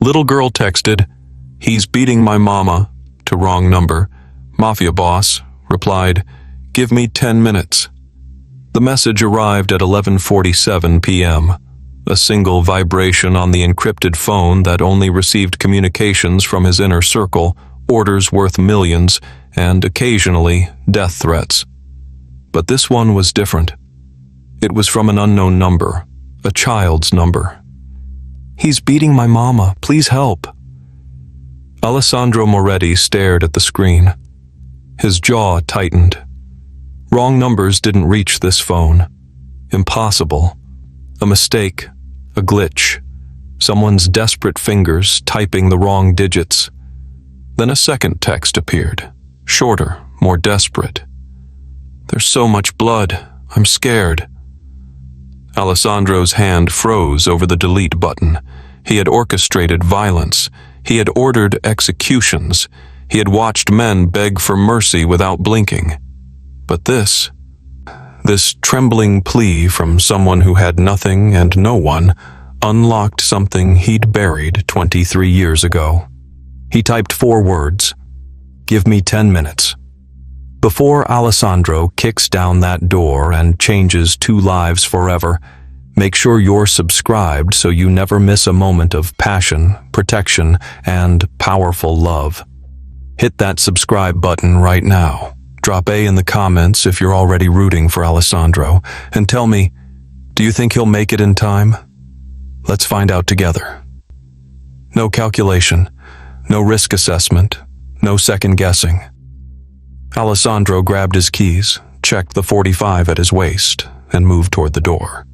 Little girl texted, "He's beating my mama," to wrong number. Mafia boss replied, "Give me 10 minutes." The message arrived at 11:47 p.m., a single vibration on the encrypted phone that only received communications from his inner circle, orders worth millions, and occasionally death threats. But this one was different. It was from an unknown number, a child's number. "He's beating my mama, please help." Alessandro Moretti stared at the screen. His jaw tightened. Wrong numbers didn't reach this phone. Impossible. A mistake, a glitch, someone's desperate fingers typing the wrong digits. Then a second text appeared, shorter, more desperate. "There's so much blood, I'm scared." Alessandro's hand froze over the delete button. He had orchestrated violence. He had ordered executions. He had watched men beg for mercy without blinking. But this trembling plea from someone who had nothing and no one, unlocked something he'd buried 23 years ago. He typed 4 words, "Give me 10 minutes." Before Alessandro kicks down that door and changes 2 lives forever, make sure you're subscribed so you never miss a moment of passion, protection, and powerful love. Hit that subscribe button right now. Drop A in the comments if you're already rooting for Alessandro, and tell me, do you think he'll make it in time? Let's find out together. No calculation, no risk assessment, no second guessing. Alessandro grabbed his keys, checked the .45 at his waist, and moved toward the door.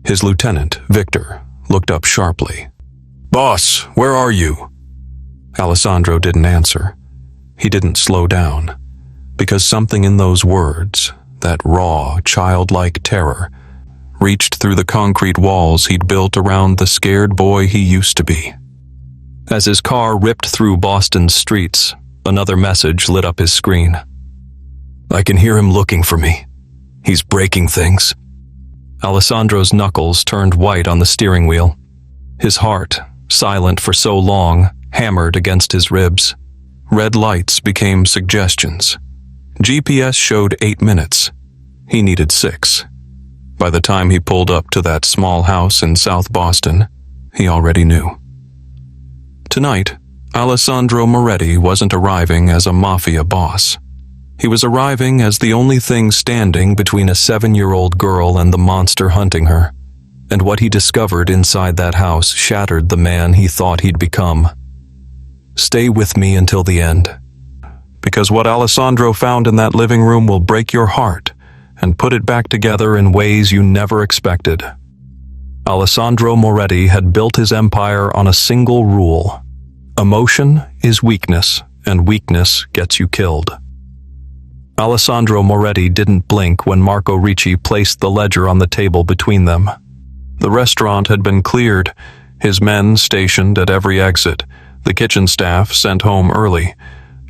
His lieutenant, Victor, looked up sharply. "Boss, where are you?" Alessandro didn't answer. He didn't slow down, because something in those words, that raw, childlike terror, reached through the concrete walls he'd built around the scared boy he used to be. As his car ripped through Boston's streets, another message lit up his screen. "I can hear him looking for me. He's breaking things." Alessandro's knuckles turned white on the steering wheel. His heart, silent for so long, hammered against his ribs. Red lights became suggestions. GPS showed 8 minutes. He needed 6. By the time he pulled up to that small house in South Boston, he already knew. Tonight, Alessandro Moretti wasn't arriving as a mafia boss. He was arriving as the only thing standing between a 7-year-old girl and the monster hunting her. And what he discovered inside that house shattered the man he thought he'd become. Stay with me until the end, because what Alessandro found in that living room will break your heart and put it back together in ways you never expected. Alessandro Moretti had built his empire on a single rule. Emotion is weakness, and weakness gets you killed. Alessandro Moretti didn't blink when Marco Ricci placed the ledger on the table between them. The restaurant had been cleared, his men stationed at every exit, the kitchen staff sent home early.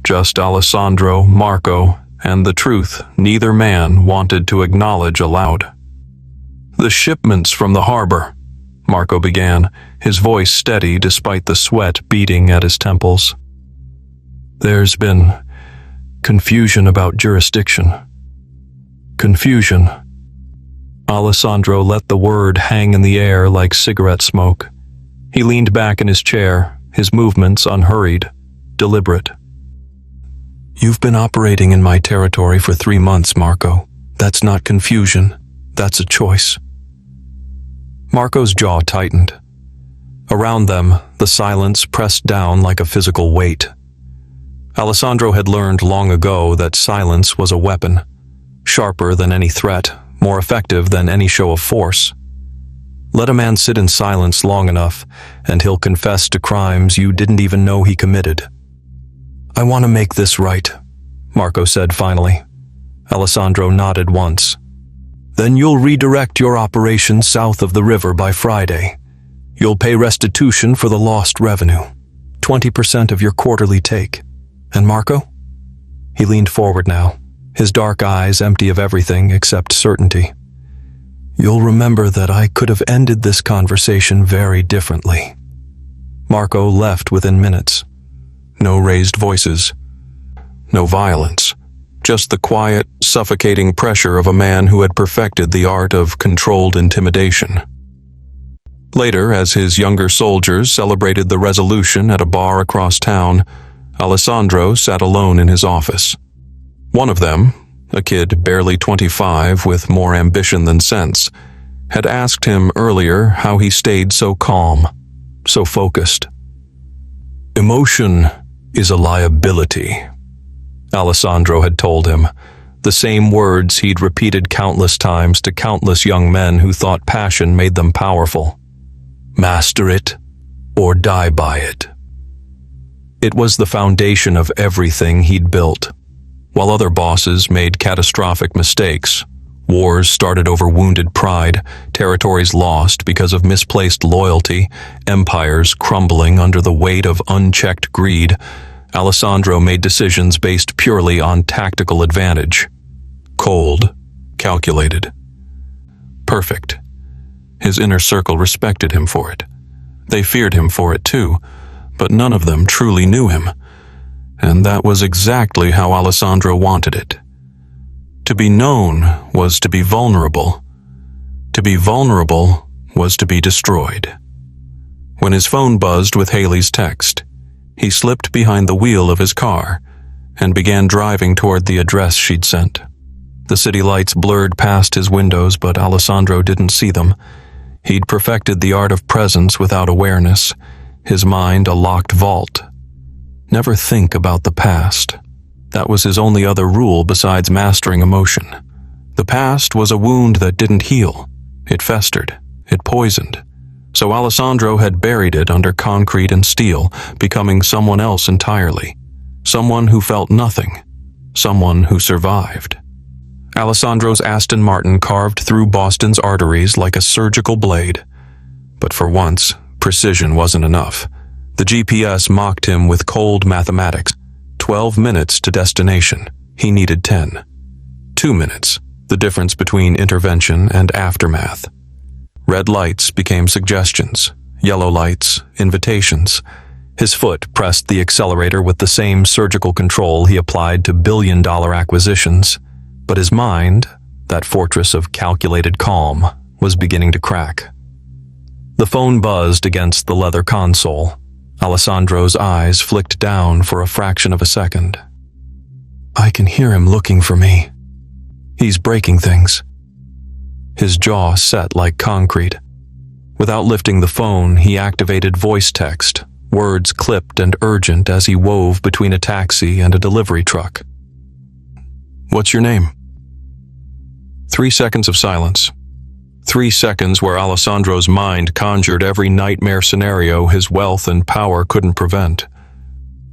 Just Alessandro, Marco, and the truth neither man wanted to acknowledge aloud. "The shipments from the harbor," Marco began, his voice steady despite the sweat beading at his temples. "There's been confusion about jurisdiction." Confusion. Alessandro let the word hang in the air like cigarette smoke. He leaned back in his chair, his movements unhurried, deliberate. "You've been operating in my territory for 3 months, Marco. That's not confusion. That's a choice." Marco's jaw tightened. Around them, the silence pressed down like a physical weight. Alessandro had learned long ago that silence was a weapon, sharper than any threat, more effective than any show of force. Let a man sit in silence long enough, and he'll confess to crimes you didn't even know he committed. "I want to make this right," Marco said finally. Alessandro nodded once. "Then you'll redirect your operation south of the river by Friday. You'll pay restitution for the lost revenue, 20% of your quarterly take. And Marco?" He leaned forward now, his dark eyes empty of everything except certainty. "You'll remember that I could have ended this conversation very differently." Marco left within minutes. No raised voices. No violence. Just the quiet, suffocating pressure of a man who had perfected the art of controlled intimidation. Later, as his younger soldiers celebrated the resolution at a bar across town, Alessandro sat alone in his office. One of them, a kid barely 25 with more ambition than sense, had asked him earlier how he stayed so calm, so focused. "Emotion is a liability," Alessandro had told him, the same words he'd repeated countless times to countless young men who thought passion made them powerful. Master it, or die by it. It was the foundation of everything he'd built. While other bosses made catastrophic mistakes, wars started over wounded pride, territories lost because of misplaced loyalty, empires crumbling under the weight of unchecked greed, Alessandro made decisions based purely on tactical advantage. Cold, calculated. Perfect. His inner circle respected him for it. They feared him for it too, but none of them truly knew him. And that was exactly how Alessandro wanted it. To be known was to be vulnerable. To be vulnerable was to be destroyed. When his phone buzzed with Haley's text, he slipped behind the wheel of his car and began driving toward the address she'd sent. The city lights blurred past his windows, but Alessandro didn't see them. He'd perfected the art of presence without awareness, his mind a locked vault. Never think about the past. That was his only other rule besides mastering emotion. The past was a wound that didn't heal. It festered. It poisoned. So Alessandro had buried it under concrete and steel, becoming someone else entirely. Someone who felt nothing. Someone who survived. Alessandro's Aston Martin carved through Boston's arteries like a surgical blade. But for once, precision wasn't enough. The GPS mocked him with cold mathematics. 12 minutes to destination. He needed 10. 2 minutes, the difference between intervention and aftermath. Red lights became suggestions. Yellow lights, invitations. His foot pressed the accelerator with the same surgical control he applied to billion-dollar acquisitions. But his mind, that fortress of calculated calm, was beginning to crack. The phone buzzed against the leather console. Alessandro's eyes flicked down for a fraction of a second. I can hear him looking for me. He's breaking things. His jaw set like concrete. Without lifting the phone, he activated voice text, words clipped and urgent as he wove between a taxi and a delivery truck. What's your name? 3 seconds of silence. 3 seconds where Alessandro's mind conjured every nightmare scenario his wealth and power couldn't prevent.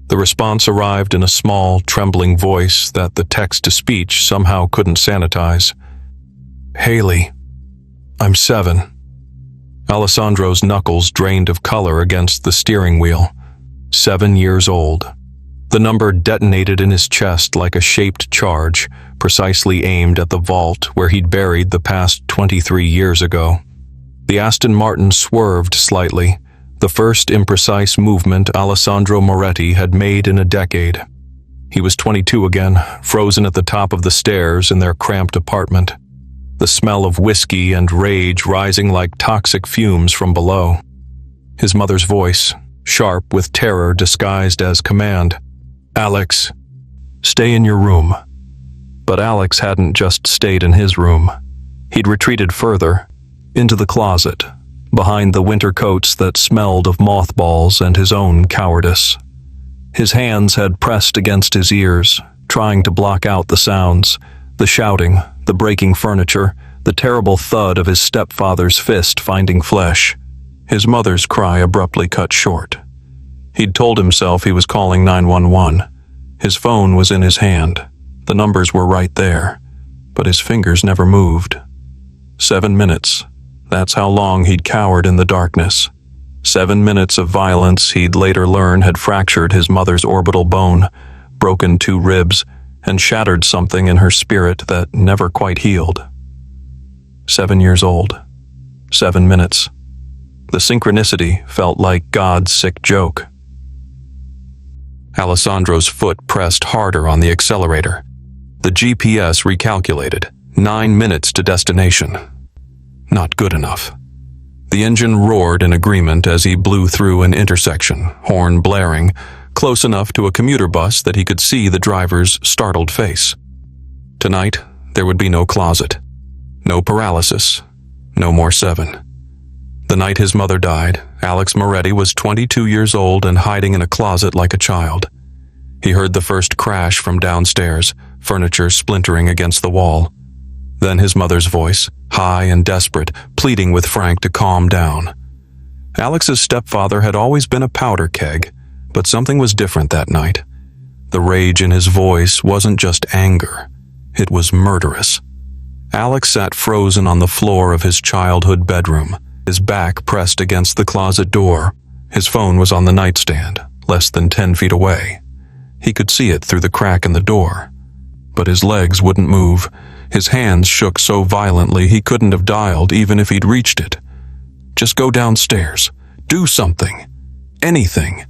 The response arrived in a small, trembling voice that the text-to-speech somehow couldn't sanitize. Haley. I'm 7. Alessandro's knuckles drained of color against the steering wheel. 7 years old. The number detonated in his chest like a shaped charge, precisely aimed at the vault where he'd buried the past 23 years ago. The Aston Martin swerved slightly, the first imprecise movement Alessandro Moretti had made in a decade. He was 22 again, frozen at the top of the stairs in their cramped apartment, the smell of whiskey and rage rising like toxic fumes from below. His mother's voice, sharp with terror disguised as command. Alex, stay in your room. But Alex hadn't just stayed in his room. He'd retreated further, into the closet, behind the winter coats that smelled of mothballs and his own cowardice. His hands had pressed against his ears, trying to block out the sounds, the shouting, the breaking furniture, the terrible thud of his stepfather's fist finding flesh. His mother's cry abruptly cut short. He'd told himself he was calling 911. His phone was in his hand. The numbers were right there, but his fingers never moved. 7 minutes. That's how long he'd cowered in the darkness. 7 minutes of violence he'd later learn had fractured his mother's orbital bone, broken 2 ribs, and shattered something in her spirit that never quite healed. 7 years old. 7 minutes. The synchronicity felt like God's sick joke. Alessandro's foot pressed harder on the accelerator. The GPS recalculated. 9 minutes to destination. Not good enough. The engine roared in agreement as he blew through an intersection, horn blaring, close enough to a commuter bus that he could see the driver's startled face. Tonight, there would be no closet. No paralysis. No more 7. The night his mother died, Alex Moretti was 22 years old and hiding in a closet like a child. He heard the first crash from downstairs, furniture splintering against the wall. Then his mother's voice, high and desperate, pleading with Frank to calm down. Alex's stepfather had always been a powder keg, but something was different that night. The rage in his voice wasn't just anger. It was murderous. Alex sat frozen on the floor of his childhood bedroom, his back pressed against the closet door. His phone was on the nightstand, less than 10 feet away. He could see it through the crack in the door. But his legs wouldn't move. His hands shook so violently he couldn't have dialed even if he'd reached it. Just go downstairs. Do something. Anything.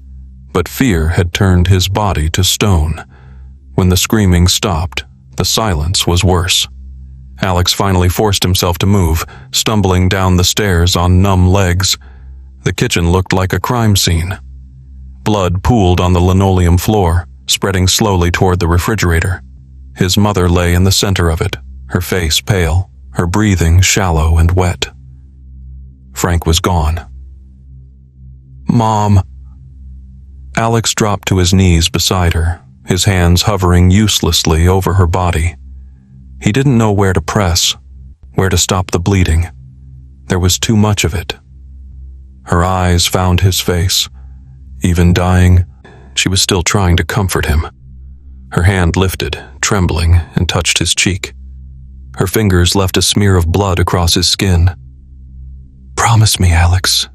But fear had turned his body to stone. When the screaming stopped, the silence was worse. Alex finally forced himself to move, stumbling down the stairs on numb legs. The kitchen looked like a crime scene. Blood pooled on the linoleum floor, spreading slowly toward the refrigerator. His mother lay in the center of it, her face pale, her breathing shallow and wet. Frank was gone. "Mom." Alex dropped to his knees beside her, his hands hovering uselessly over her body. He didn't know where to press, where to stop the bleeding. There was too much of it. Her eyes found his face. Even dying, she was still trying to comfort him. Her hand lifted, trembling, and touched his cheek. Her fingers left a smear of blood across his skin. "Promise me, Alex."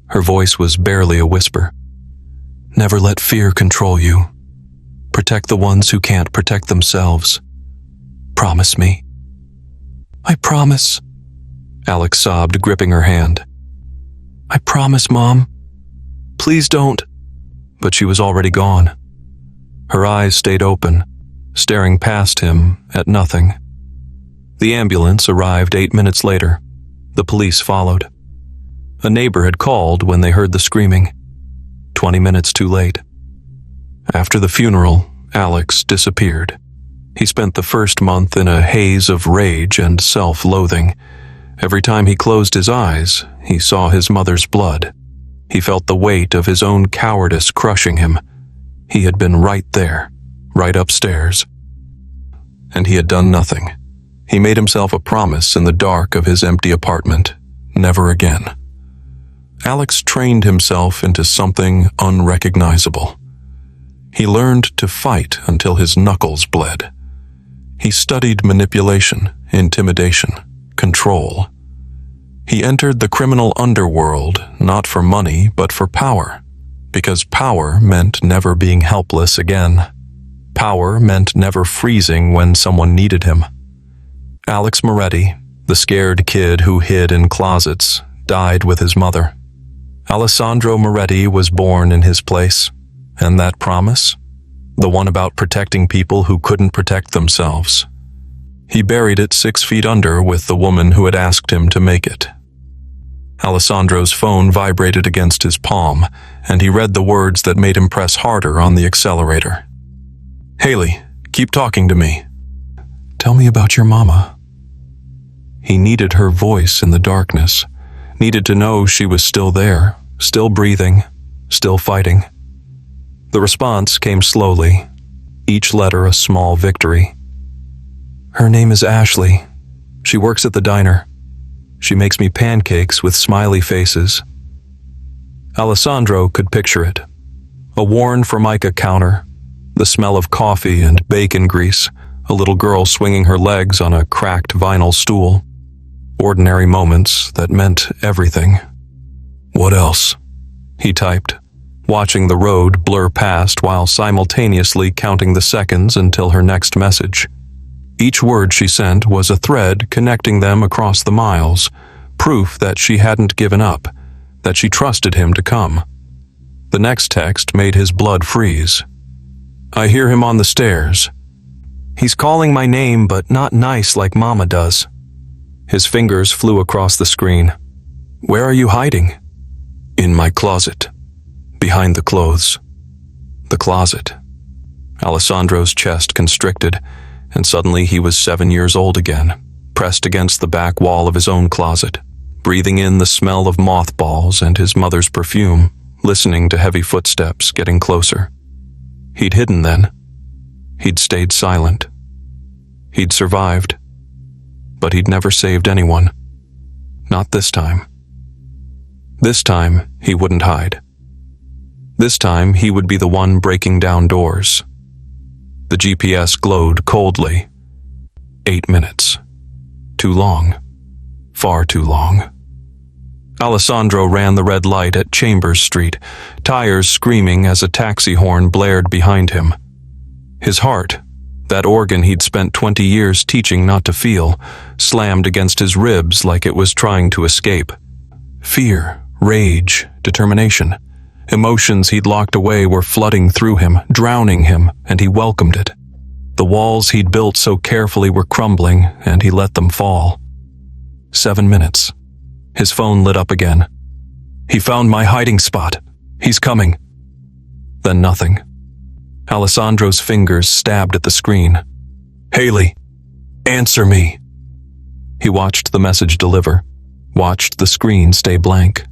Her voice was barely a whisper. "Never let fear control you. Protect the ones who can't protect themselves. Promise me." "I promise," Alex sobbed, gripping her hand. "I promise, Mom. Please don't." But she was already gone. Her eyes stayed open, staring past him at nothing. The ambulance arrived 8 minutes later. The police followed. A neighbor had called when they heard the screaming. 20 minutes too late. After the funeral, Alex disappeared. He spent the first month in a haze of rage and self-loathing. Every time he closed his eyes, he saw his mother's blood. He felt the weight of his own cowardice crushing him. He had been right there, right upstairs. And he had done nothing. He made himself a promise in the dark of his empty apartment. Never again. Alex trained himself into something unrecognizable. He learned to fight until his knuckles bled. He studied manipulation, intimidation, control. He entered the criminal underworld not for money but for power, because power meant never being helpless again. Power meant never freezing when someone needed him. Alex Moretti, the scared kid who hid in closets, died with his mother. Alessandro Moretti was born in his place, and that promise? The one about protecting people who couldn't protect themselves. He buried it 6 feet under with the woman who had asked him to make it. Alessandro's phone vibrated against his palm, and he read the words that made him press harder on the accelerator. "Haley, keep talking to me. Tell me about your mama." He needed her voice in the darkness, needed to know she was still there, still breathing, still fighting. The response came slowly, each letter a small victory. "Her name is Ashley. She works at the diner. She makes me pancakes with smiley faces." Alessandro could picture it. A worn Formica counter, the smell of coffee and bacon grease, a little girl swinging her legs on a cracked vinyl stool. Ordinary moments that meant everything. "What else?" he typed, watching the road blur past while simultaneously counting the seconds until her next message. Each word she sent was a thread connecting them across the miles, proof that she hadn't given up, that she trusted him to come. The next text made his blood freeze. I hear him on the stairs. He's calling my name, but not nice like Mama does. His fingers flew across the screen. Where are you hiding? In my closet. Behind the clothes. The closet. Alessandro's chest constricted, and suddenly he was 7 years old again, pressed against the back wall of his own closet, breathing in the smell of mothballs and his mother's perfume, listening to heavy footsteps getting closer. He'd hidden then. He'd stayed silent. He'd survived. But he'd never saved anyone. Not this time. This time, he wouldn't hide. This time, he would be the one breaking down doors. The GPS glowed coldly. 8 minutes. Too long. Far too long. Alessandro ran the red light at Chambers Street, tires screaming as a taxi horn blared behind him. His heart, that organ he'd spent 20 years teaching not to feel, slammed against his ribs like it was trying to escape. Fear, rage, determination. Emotions he'd locked away were flooding through him, drowning him, and he welcomed it. The walls he'd built so carefully were crumbling, and he let them fall. 7 minutes. His phone lit up again. He found my hiding spot. He's coming. Then nothing. Alessandro's fingers stabbed at the screen. Haley, answer me. He watched the message deliver, watched the screen stay blank.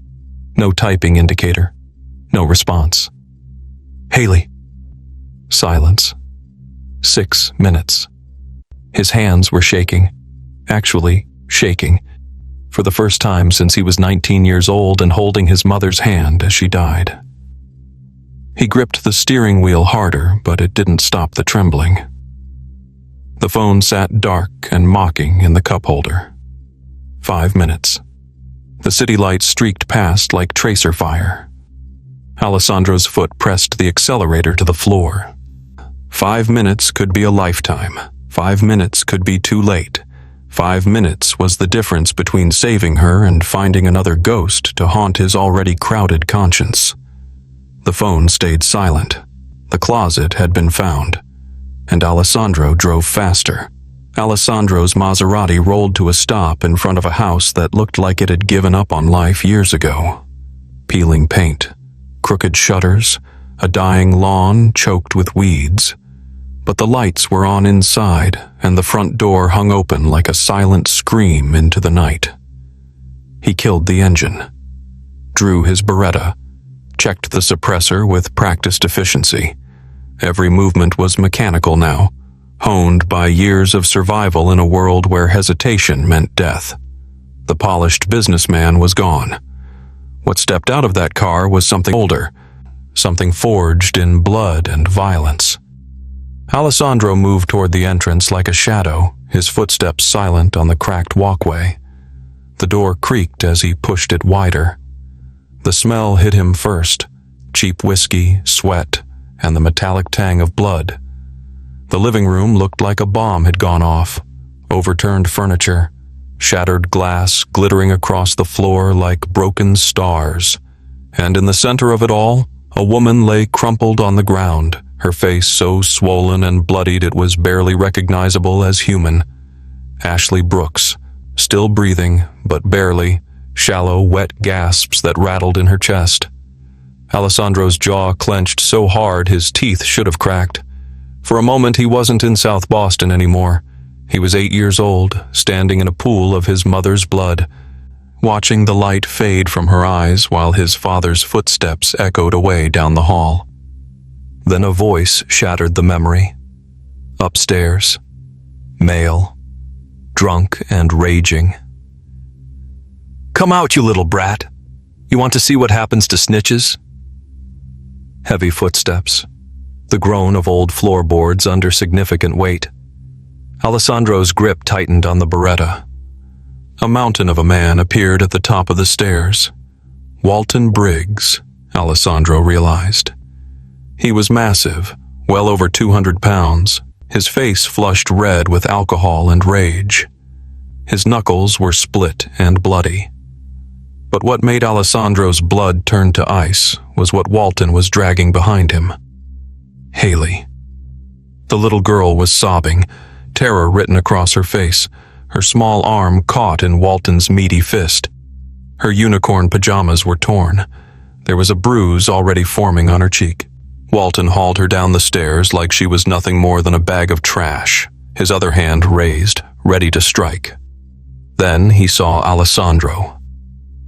No typing indicator. No response. Haley. Silence. 6 minutes. His hands were shaking. Actually, shaking. For the first time since he was 19 years old and holding his mother's hand as she died. He gripped the steering wheel harder, but it didn't stop the trembling. The phone sat dark and mocking in the cup holder. 5 minutes. The city lights streaked past like tracer fire. Alessandro's foot pressed the accelerator to the floor. 5 minutes could be a lifetime. 5 minutes could be too late. 5 minutes was the difference between saving her and finding another ghost to haunt his already crowded conscience. The phone stayed silent. The closet had been found. And Alessandro drove faster. Alessandro's Maserati rolled to a stop in front of a house that looked like it had given up on life years ago. Peeling paint, crooked shutters, a dying lawn choked with weeds. But the lights were on inside, and the front door hung open like a silent scream into the night. He killed the engine, drew his Beretta, checked the suppressor with practiced efficiency. Every movement was mechanical now, honed by years of survival in a world where hesitation meant death. The polished businessman was gone. What stepped out of that car was something older, something forged in blood and violence. Alessandro moved toward the entrance like a shadow, his footsteps silent on the cracked walkway. The door creaked as he pushed it wider. The smell hit him first, cheap whiskey, sweat, and the metallic tang of blood. The living room looked like a bomb had gone off. Overturned furniture, shattered glass glittering across the floor like broken stars. And in the center of it all, a woman lay crumpled on the ground, her face so swollen and bloodied it was barely recognizable as human. Ashley Brooks, still breathing, but barely, shallow, wet gasps that rattled in her chest. Alessandro's jaw clenched so hard his teeth should have cracked. For a moment he wasn't in South Boston anymore. He was 8 years old, standing in a pool of his mother's blood, watching the light fade from her eyes while his father's footsteps echoed away down the hall. Then a voice shattered the memory. Upstairs, male, drunk and raging. Come out, you little brat. You want to see what happens to snitches? Heavy footsteps, the groan of old floorboards under significant weight. Alessandro's grip tightened on the Beretta. A mountain of a man appeared at the top of the stairs. Walton Briggs, Alessandro realized. He was massive, well over 200 pounds, his face flushed red with alcohol and rage. His knuckles were split and bloody. But what made Alessandro's blood turn to ice was what Walton was dragging behind him. Haley. The little girl was sobbing, terror written across her face, her small arm caught in Walton's meaty fist. Her unicorn pajamas were torn. There was a bruise already forming on her cheek. Walton hauled her down the stairs like she was nothing more than a bag of trash, his other hand raised, ready to strike. Then he saw Alessandro.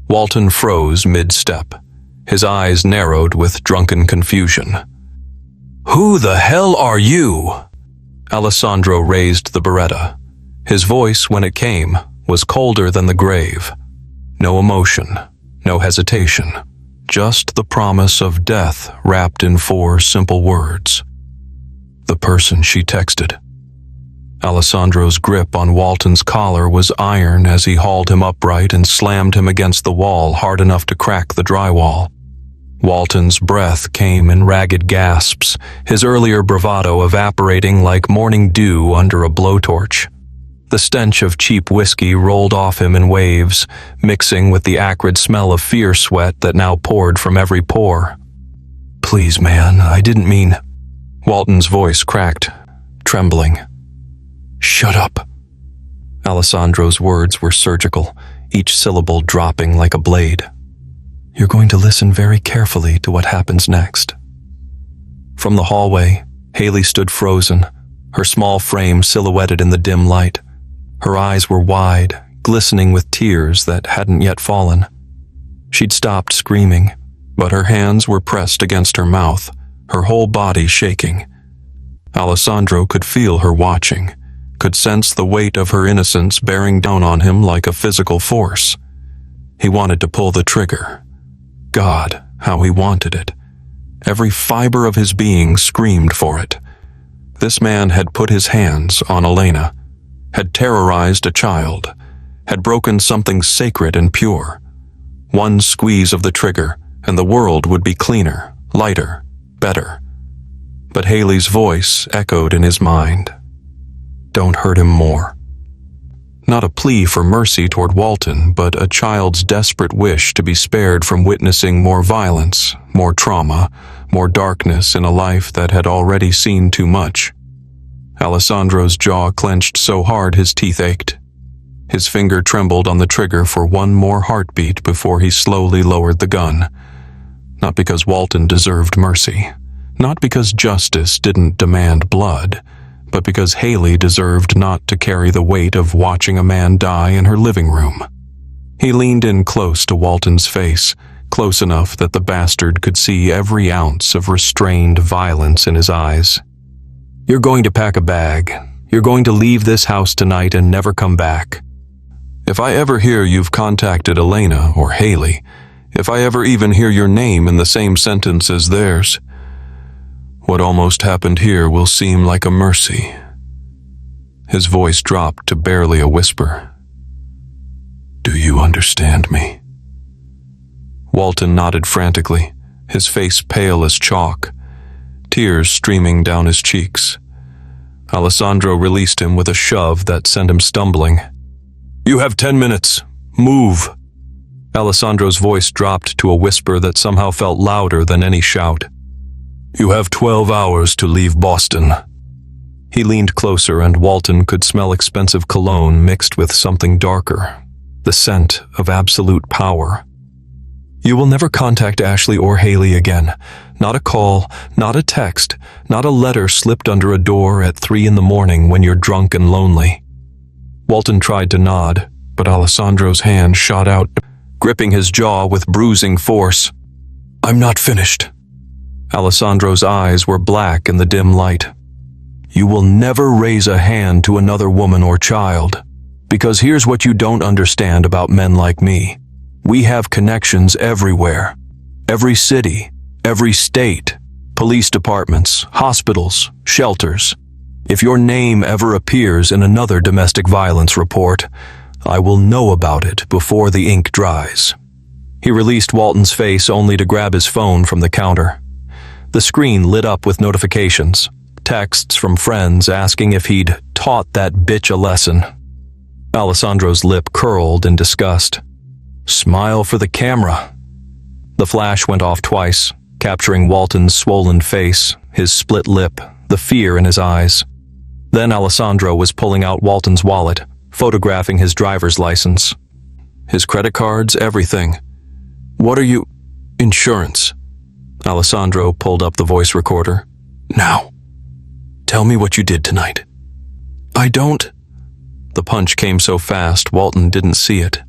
Walton froze mid-step. His eyes narrowed with drunken confusion. "Who the hell are you?" Alessandro raised the Beretta. His voice, when it came, was colder than the grave. No emotion, no hesitation, just the promise of death wrapped in 4 simple words. The person she texted. Alessandro's grip on Walton's collar was iron as he hauled him upright and slammed him against the wall hard enough to crack the drywall. Walton's breath came in ragged gasps, his earlier bravado evaporating like morning dew under a blowtorch. The stench of cheap whiskey rolled off him in waves, mixing with the acrid smell of fear sweat that now poured from every pore. "Please, man, I didn't mean—" Walton's voice cracked, trembling. "Shut up." Alessandro's words were surgical, each syllable dropping like a blade. "You're going to listen very carefully to what happens next." From the hallway, Haley stood frozen, her small frame silhouetted in the dim light. Her eyes were wide, glistening with tears that hadn't yet fallen. She'd stopped screaming, but her hands were pressed against her mouth, her whole body shaking. Alessandro could feel her watching, could sense the weight of her innocence bearing down on him like a physical force. He wanted to pull the trigger. God, how he wanted it. Every fiber of his being screamed for it. This man had put his hands on Elena, had terrorized a child, had broken something sacred and pure. One squeeze of the trigger, and the world would be cleaner, lighter, better. But Haley's voice echoed in his mind. Don't hurt him more. Not a plea for mercy toward Walton, but a child's desperate wish to be spared from witnessing more violence, more trauma, more darkness in a life that had already seen too much. Alessandro's jaw clenched so hard his teeth ached. His finger trembled on the trigger for one more heartbeat before he slowly lowered the gun. Not because Walton deserved mercy, not because justice didn't demand blood, but because Haley deserved not to carry the weight of watching a man die in her living room. He leaned in close to Walton's face, close enough that the bastard could see every ounce of restrained violence in his eyes. You're going to pack a bag. You're going to leave this house tonight and never come back. If I ever hear you've contacted Elena or Haley, if I ever even hear your name in the same sentence as theirs, what almost happened here will seem like a mercy. His voice dropped to barely a whisper. Do you understand me? Walton nodded frantically, his face pale as chalk, tears streaming down his cheeks. Alessandro released him with a shove that sent him stumbling. You have 10 minutes. Move. Alessandro's voice dropped to a whisper that somehow felt louder than any shout. You have 12 hours to leave Boston. He leaned closer and Walton could smell expensive cologne mixed with something darker, the scent of absolute power. You will never contact Ashley or Haley again. Not a call, not a text, not a letter slipped under a door at 3 a.m. when you're drunk and lonely. Walton tried to nod, but Alessandro's hand shot out, gripping his jaw with bruising force. I'm not finished. Alessandro's eyes were black in the dim light. You will never raise a hand to another woman or child, because here's what you don't understand about men like me. We have connections everywhere. Every city, every state, police departments, hospitals, shelters. If your name ever appears in another domestic violence report, I will know about it before the ink dries. He released Walton's face only to grab his phone from the counter. The screen lit up with notifications, texts from friends asking if he'd taught that bitch a lesson. Alessandro's lip curled in disgust. Smile for the camera. The flash went off twice, capturing Walton's swollen face, his split lip, the fear in his eyes. Then Alessandro was pulling out Walton's wallet, photographing his driver's license. His credit cards, everything. What are you... Insurance. Alessandro pulled up the voice recorder. Now, tell me what you did tonight. I don't... The punch came so fast, Walton didn't see it.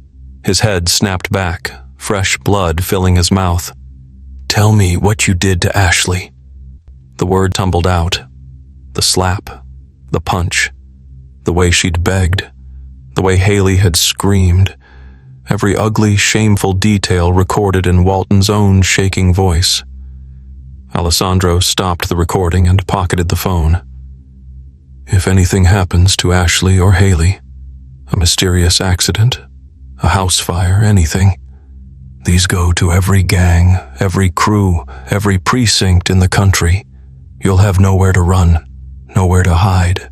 His head snapped back, fresh blood filling his mouth. Tell me what you did to Ashley. The word tumbled out. The slap. The punch. The way she'd begged. The way Haley had screamed. Every ugly, shameful detail recorded in Walton's own shaking voice. Alessandro stopped the recording and pocketed the phone. If anything happens to Ashley or Haley, a mysterious accident, a house fire, anything, these go to every gang, every crew, every precinct in the country. You'll have nowhere to run, nowhere to hide.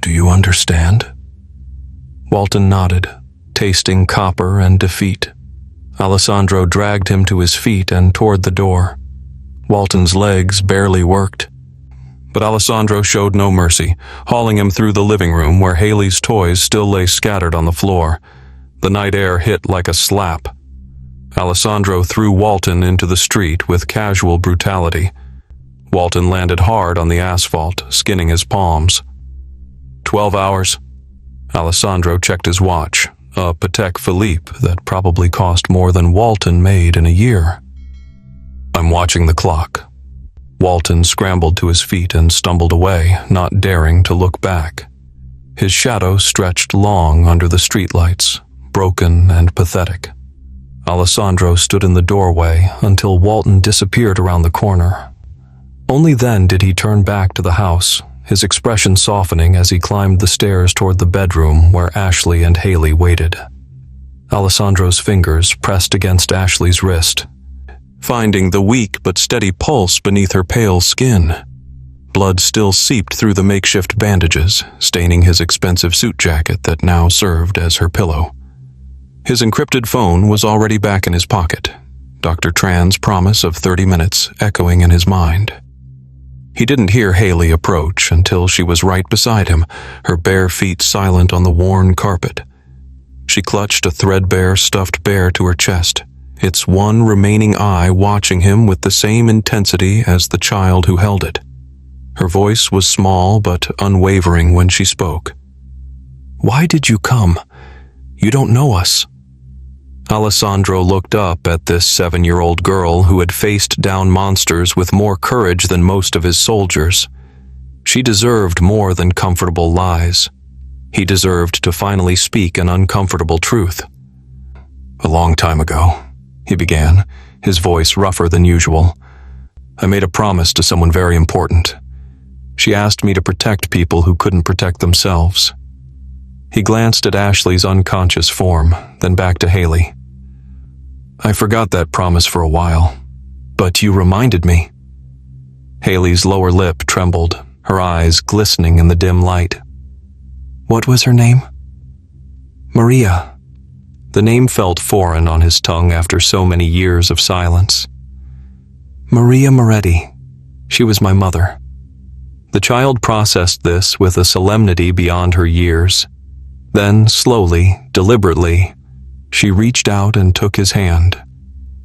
Do you understand? Walton nodded, tasting copper and defeat. Alessandro dragged him to his feet and toward the door. Walton's legs barely worked. But Alessandro showed no mercy, hauling him through the living room where Haley's toys still lay scattered on the floor. The night air hit like a slap. Alessandro threw Walton into the street with casual brutality. Walton landed hard on the asphalt, skinning his palms. 12 hours. Alessandro checked his watch, a Patek Philippe that probably cost more than Walton made in a year. I'm watching the clock. Walton scrambled to his feet and stumbled away, not daring to look back. His shadow stretched long under the streetlights, broken and pathetic. Alessandro stood in the doorway until Walton disappeared around the corner. Only then did he turn back to the house, his expression softening as he climbed the stairs toward the bedroom where Ashley and Haley waited. Alessandro's fingers pressed against Ashley's wrist, finding the weak but steady pulse beneath her pale skin. Blood still seeped through the makeshift bandages, staining his expensive suit jacket that now served as her pillow. His encrypted phone was already back in his pocket, Dr. Tran's promise of 30 minutes echoing in his mind. He didn't hear Haley approach until she was right beside him, her bare feet silent on the worn carpet. She clutched a threadbare stuffed bear to her chest, its one remaining eye watching him with the same intensity as the child who held it. Her voice was small but unwavering when she spoke. Why did you come? You don't know us. Alessandro looked up at this 7-year-old girl who had faced down monsters with more courage than most of his soldiers. She deserved more than comfortable lies. He deserved to finally speak an uncomfortable truth. A long time ago, he began, his voice rougher than usual. I made a promise to someone very important. She asked me to protect people who couldn't protect themselves. He glanced at Ashley's unconscious form, then back to Haley. I forgot that promise for a while, but you reminded me. Haley's lower lip trembled, her eyes glistening in the dim light. What was her name? Maria. The name felt foreign on his tongue after so many years of silence. Maria Moretti. She was my mother. The child processed this with a solemnity beyond her years. Then, slowly, deliberately, she reached out and took his hand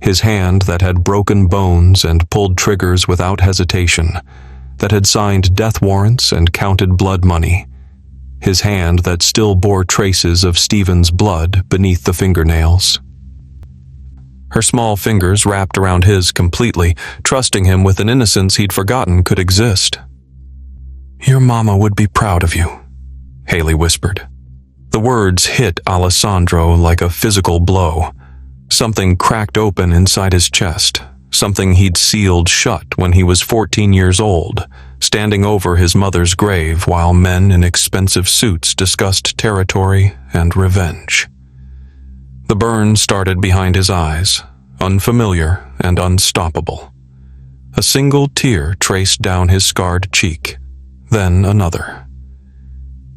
that had broken bones and pulled triggers without hesitation, that had signed death warrants and counted blood money, his hand that still bore traces of Stephen's blood beneath the fingernails. Her small fingers wrapped around his completely, trusting him with an innocence he'd forgotten could exist. Your mama would be proud of you, Haley whispered. The words hit Alessandro like a physical blow. Something cracked open inside his chest, something he'd sealed shut when he was 14 years old, standing over his mother's grave while men in expensive suits discussed territory and revenge. The burn started behind his eyes, unfamiliar and unstoppable. A single tear traced down his scarred cheek, then another.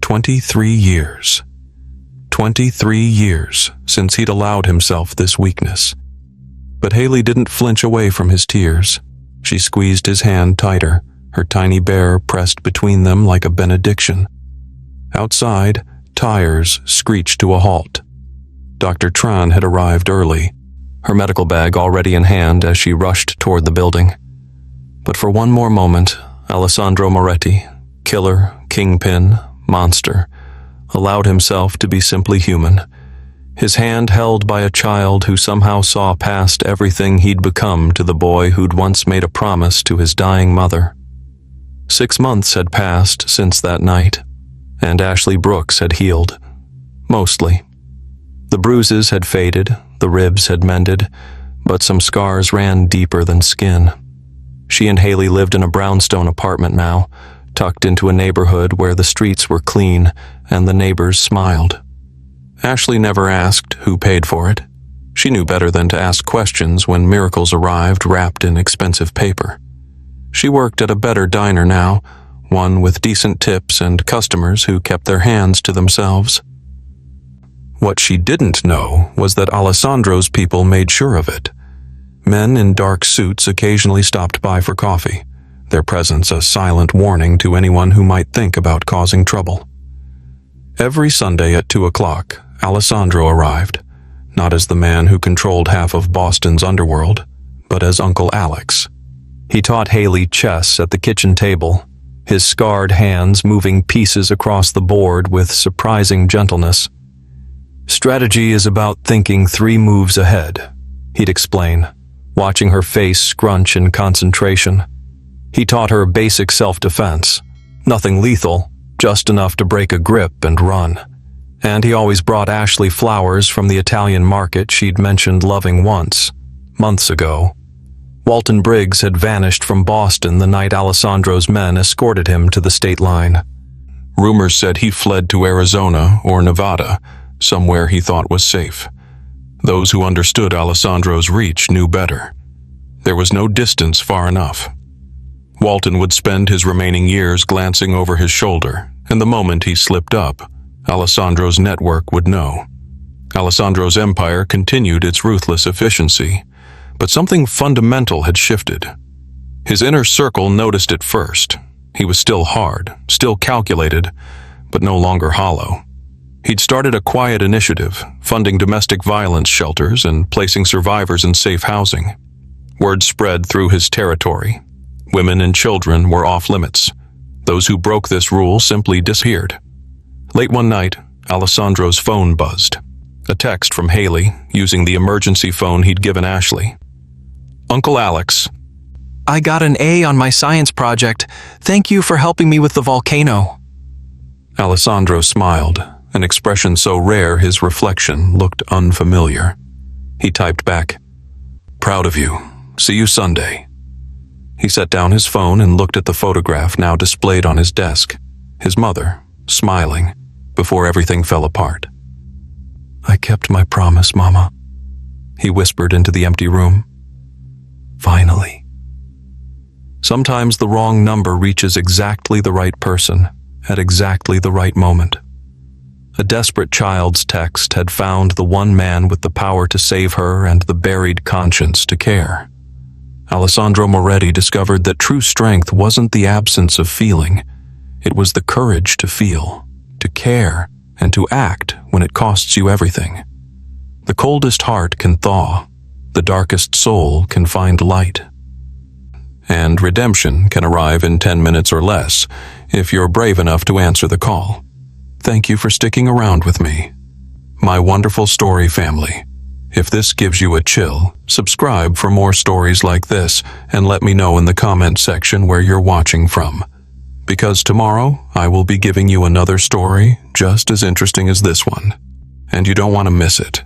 23 years. 23 years since he'd allowed himself this weakness. But Haley didn't flinch away from his tears. She squeezed his hand tighter, her tiny bear pressed between them like a benediction. Outside, tires screeched to a halt. Dr. Tran had arrived early, her medical bag already in hand as she rushed toward the building. But for one more moment, Alessandro Moretti, killer, kingpin, monster, allowed himself to be simply human, his hand held by a child who somehow saw past everything he'd become to the boy who'd once made a promise to his dying mother. 6 months had passed since that night, and Ashley Brooks had healed. Mostly. The bruises had faded, the ribs had mended, but some scars ran deeper than skin. She and Haley lived in a brownstone apartment now, tucked into a neighborhood where the streets were clean and the neighbors smiled. Ashley never asked who paid for it. She knew better than to ask questions when miracles arrived wrapped in expensive paper. She worked at a better diner now, one with decent tips and customers who kept their hands to themselves. What she didn't know was that Alessandro's people made sure of it. Men in dark suits occasionally stopped by for coffee, their presence a silent warning to anyone who might think about causing trouble. Every Sunday at 2 o'clock, Alessandro arrived, not as the man who controlled half of Boston's underworld, but as Uncle Alex. He taught Haley chess at the kitchen table, his scarred hands moving pieces across the board with surprising gentleness. Strategy is about thinking 3 moves ahead, he'd explain, watching her face scrunch in concentration. He taught her basic self-defense, nothing lethal, just enough to break a grip and run. And he always brought Ashley flowers from the Italian market she'd mentioned loving once, months ago. Walton Briggs had vanished from Boston the night Alessandro's men escorted him to the state line. Rumors said he fled to Arizona or Nevada, somewhere he thought was safe. Those who understood Alessandro's reach knew better. There was no distance far enough. Walton would spend his remaining years glancing over his shoulder, and the moment he slipped up, Alessandro's network would know. Alessandro's empire continued its ruthless efficiency, but something fundamental had shifted. His inner circle noticed it first. He was still hard, still calculated, but no longer hollow. He'd started a quiet initiative, funding domestic violence shelters and placing survivors in safe housing. Word spread through his territory. Women and children were off limits. Those who broke this rule simply disappeared. Late one night, Alessandro's phone buzzed. A text from Haley, using the emergency phone he'd given Ashley. Uncle Alex. I got an A on my science project. Thank you for helping me with the volcano. Alessandro smiled, an expression so rare his reflection looked unfamiliar. He typed back, Proud of you. See you Sunday. He set down his phone and looked at the photograph now displayed on his desk, his mother, smiling, before everything fell apart. I kept my promise, Mama, he whispered into the empty room. Finally. Sometimes the wrong number reaches exactly the right person at exactly the right moment. A desperate child's text had found the one man with the power to save her and the buried conscience to care. Alessandro Moretti discovered that true strength wasn't the absence of feeling. It was the courage to feel, to care, and to act when it costs you everything. The coldest heart can thaw. The darkest soul can find light. And redemption can arrive in 10 minutes or less if you're brave enough to answer the call. Thank you for sticking around with me. My wonderful story family. If this gives you a chill, subscribe for more stories like this and let me know in the comment section where you're watching from. Because tomorrow, I will be giving you another story just as interesting as this one. And you don't want to miss it.